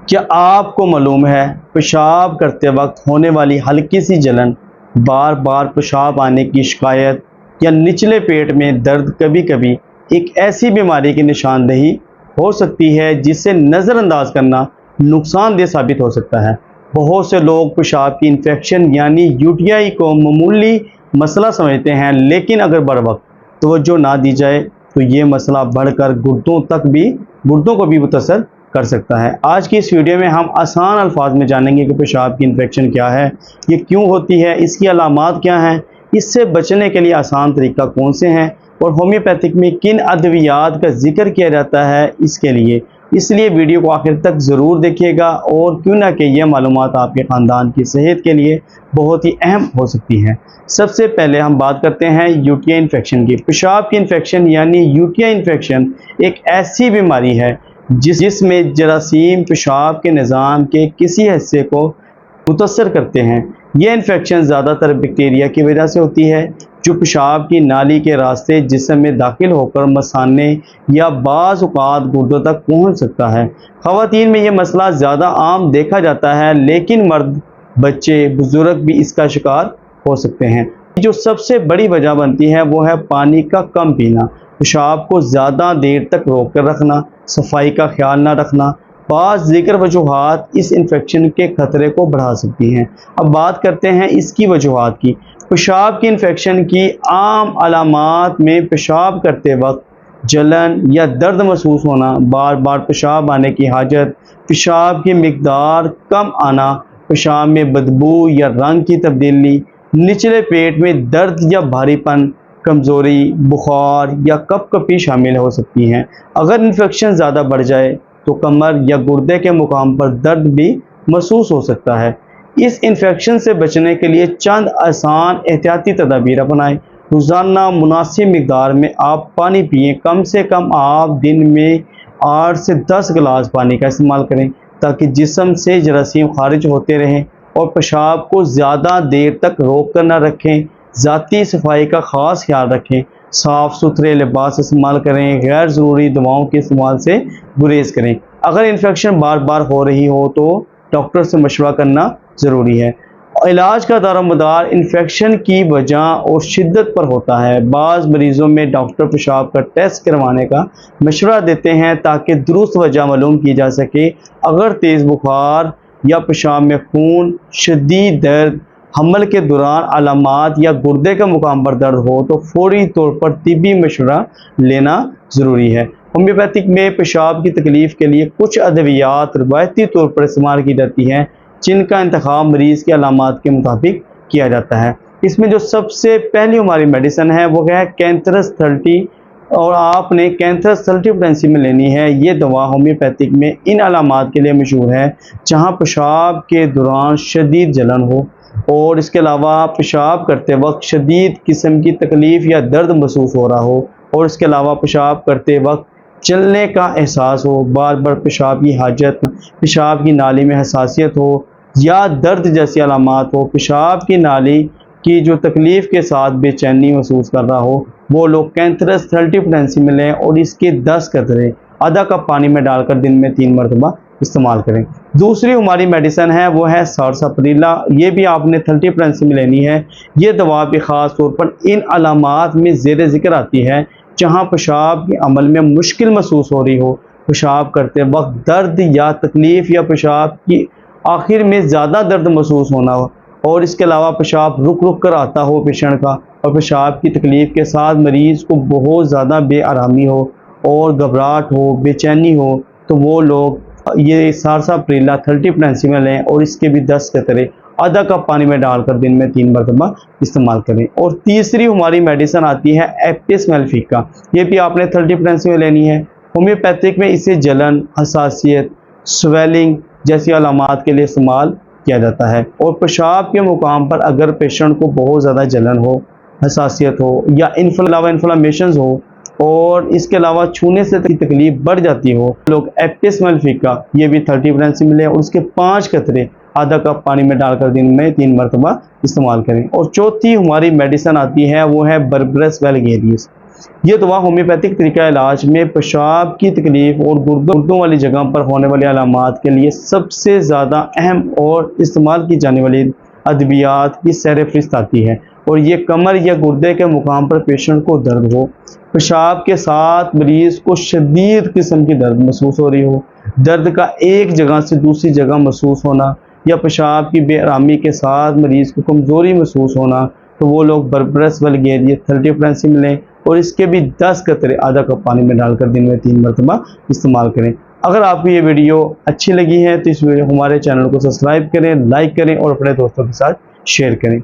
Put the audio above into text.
کیا آپ کو معلوم ہے پیشاب کرتے وقت ہونے والی ہلکی سی جلن، بار بار پیشاب آنے کی شکایت یا نچلے پیٹ میں درد کبھی کبھی ایک ایسی بیماری کی نشاندہی ہو سکتی ہے جسے نظر انداز کرنا نقصان دہ ثابت ہو سکتا ہے۔ بہت سے لوگ پیشاب کی انفیکشن یعنی UTI کو معمولی مسئلہ سمجھتے ہیں، لیکن اگر بر وقت توجہ نہ دی جائے تو یہ مسئلہ بڑھ کر گردوں کو بھی متاثر کر سکتا ہے۔ آج کی اس ویڈیو میں ہم آسان الفاظ میں جانیں گے کہ پیشاب کی انفیکشن کیا ہے، یہ کیوں ہوتی ہے، اس کی علامات کیا ہیں، اس سے بچنے کے لیے آسان طریقہ کون سے ہیں، اور ہومیوپیتھک میں کن ادویات کا ذکر کیا جاتا ہے اس لیے ویڈیو کو آخر تک ضرور دیکھیے گا، اور کیوں نہ کہ یہ معلومات آپ کے خاندان کی صحت کے لیے بہت ہی اہم ہو سکتی ہیں۔ سب سے پہلے ہم بات کرتے ہیں UTI انفیکشن کی۔ پیشاب کی انفیکشن یعنی UTI انفیکشن ایک ایسی بیماری ہے جس میں جراثیم پیشاب کے نظام کے کسی حصے کو متاثر کرتے ہیں۔ یہ انفیکشن زیادہ تر بیکٹیریا کی وجہ سے ہوتی ہے جو پیشاب کی نالی کے راستے جسم میں داخل ہو کر مثانے یا بعض اوقات گردوں تک پہنچ سکتا ہے۔ خواتین میں یہ مسئلہ زیادہ عام دیکھا جاتا ہے، لیکن مرد، بچے، بزرگ بھی اس کا شکار ہو سکتے ہیں۔ جو سب سے بڑی وجہ بنتی ہے وہ ہے پانی کا کم پینا، پیشاب کو زیادہ دیر تک روک کر رکھنا، صفائی کا خیال نہ رکھنا۔ بعض ذکر وجوہات اس انفیکشن کے خطرے کو بڑھا سکتی ہیں۔ اب بات کرتے ہیں اس کی وجوہات کی۔ پیشاب کی انفیکشن کی عام علامات میں پیشاب کرتے وقت جلن یا درد محسوس ہونا، بار بار پیشاب آنے کی حاجت، پیشاب کی مقدار کم آنا، پیشاب میں بدبو یا رنگ کی تبدیلی، نچلے پیٹ میں درد یا بھاری پن، کمزوری، بخار یا کپ کپی شامل ہو سکتی ہیں۔ اگر انفیکشن زیادہ بڑھ جائے تو کمر یا گردے کے مقام پر درد بھی محسوس ہو سکتا ہے۔ اس انفیکشن سے بچنے کے لیے چند آسان احتیاطی تدابیر اپنائیں۔ روزانہ مناسب مقدار میں آپ پانی پئیں۔ کم سے کم آپ دن میں 8 سے 10 گلاس پانی کا استعمال کریں تاکہ جسم سے جراثیم خارج ہوتے رہیں، اور پیشاب کو زیادہ دیر تک روک کر نہ رکھیں۔ ذاتی صفائی کا خاص خیال رکھیں، صاف ستھرے لباس استعمال کریں، غیر ضروری دواؤں کے استعمال سے گریز کریں۔ اگر انفیکشن بار بار ہو رہی ہو تو ڈاکٹر سے مشورہ کرنا ضروری ہے۔ علاج کا دار و مدار انفیکشن کی وجہ اور شدت پر ہوتا ہے۔ بعض مریضوں میں ڈاکٹر پیشاب کا ٹیسٹ کروانے کا مشورہ دیتے ہیں تاکہ درست وجہ معلوم کی جا سکے۔ اگر تیز بخار یا پیشاب میں خون، شدید درد، حمل کے دوران علامات یا گردے کے مقام پر درد ہو تو فوری طور پر طبی مشورہ لینا ضروری ہے۔ ہومیوپیتھک میں پیشاب کی تکلیف کے لیے کچھ ادویات روایتی طور پر استعمال کی جاتی ہیں جن کا انتخاب مریض کی علامات کے مطابق کیا جاتا ہے۔ اس میں جو سب سے پہلی ہماری میڈیسن ہے وہ ہے کینتھرس 30، اور آپ نے کینتھرس 30 پوٹینسی میں لینی ہے۔ یہ دوا ہومیوپیتھک میں ان علامات کے لیے مشہور ہے جہاں پیشاب کے دوران شدید جلن ہو، اور اس کے علاوہ پیشاب کرتے وقت شدید قسم کی تکلیف یا درد محسوس ہو رہا ہو، اور اس کے علاوہ پیشاب کرتے وقت چلنے کا احساس ہو، بار بار پیشاب کی حاجت، پیشاب کی نالی میں حساسیت ہو یا درد جیسی علامات ہو، پیشاب کی نالی کی جو تکلیف کے ساتھ بے چینی محسوس کر رہا ہو، وہ لوگ کینتھرس 30 پوٹینسی میں لیں اور اس کے 10 قطرے آدھا کپ پانی میں ڈال کر دن میں 3 مرتبہ استعمال کریں۔ دوسری ہماری میڈیسن ہے وہ ہے سارساپریلا۔ یہ بھی آپ نے 30 پوٹینسی میں لینی ہے۔ یہ دوا بھی خاص طور پر ان علامات میں زیر ذکر آتی ہے جہاں پیشاب کے عمل میں مشکل محسوس ہو رہی ہو، پیشاب کرتے وقت درد یا تکلیف، یا پیشاب کی آخر میں زیادہ درد محسوس ہونا ہو، اور اس کے علاوہ پیشاب رک رک کر آتا ہو پیشنٹ کا، اور پیشاب کی تکلیف کے ساتھ مریض کو بہت زیادہ بے آرامی ہو اور گھبراہٹ ہو، بے چینی ہو، تو وہ لوگ یہ سارساپریلا 30 پوٹینسی میں لیں اور اس کے بھی 10 قطرے آدھا کپ پانی میں ڈال کر دن میں 3 مرتبہ استعمال کریں۔ اور تیسری ہماری میڈیسن آتی ہے ایپٹس میلیفیکا۔ یہ بھی آپ نے 30 پوٹینسی میں لینی ہے۔ ہومیوپیتھک میں اسے جلن، حساسیت، سویلنگ جیسی علامات کے لیے استعمال کیا جاتا ہے، اور پیشاب کے مقام پر اگر پیشنٹ کو بہت زیادہ جلن ہو، حساسیت ہو یا انفلامیشنز ہو، اور اس کے علاوہ چھونے سے تکلیف بڑھ جاتی ہو، لوگ ایپٹس میلیفیکا یہ بھی 30 پوٹینسی میں لیں اور اس کے 5 قطرے آدھا کپ پانی میں ڈال کر دن میں 3 مرتبہ استعمال کریں۔ اور چوتھی ہماری میڈیسن آتی ہے وہ ہے بربرس ویلگیریس۔ یہ دوا ہومیوپیتھک طریقہ علاج میں پیشاب کی تکلیف اور گردوں والی جگہ پر ہونے والے علامات کے لیے سب سے زیادہ اہم اور استعمال کی جانے والی ادویات کی سہرفہرست آتی ہے، اور یہ کمر یا گردے کے مقام پر پیشنٹ کو درد ہو، پیشاب کے ساتھ مریض کو شدید قسم کی درد محسوس ہو رہی ہو، درد کا ایک جگہ سے دوسری جگہ محسوس ہونا، یا پیشاب کی بے آرامی کے ساتھ مریض کو کمزوری محسوس ہونا، تو وہ لوگ بربرس ویلگیریا 30 فرینسیم لیں اور اس کے بھی 10 قطرے آدھا کپ پانی میں ڈال کر دن میں 3 مرتبہ استعمال کریں۔ اگر آپ کو یہ ویڈیو اچھی لگی ہے تو اس ویڈیو ہمارے چینل کو سبسکرائب کریں، لائک کریں اور اپنے دوستوں کے ساتھ شیئر کریں۔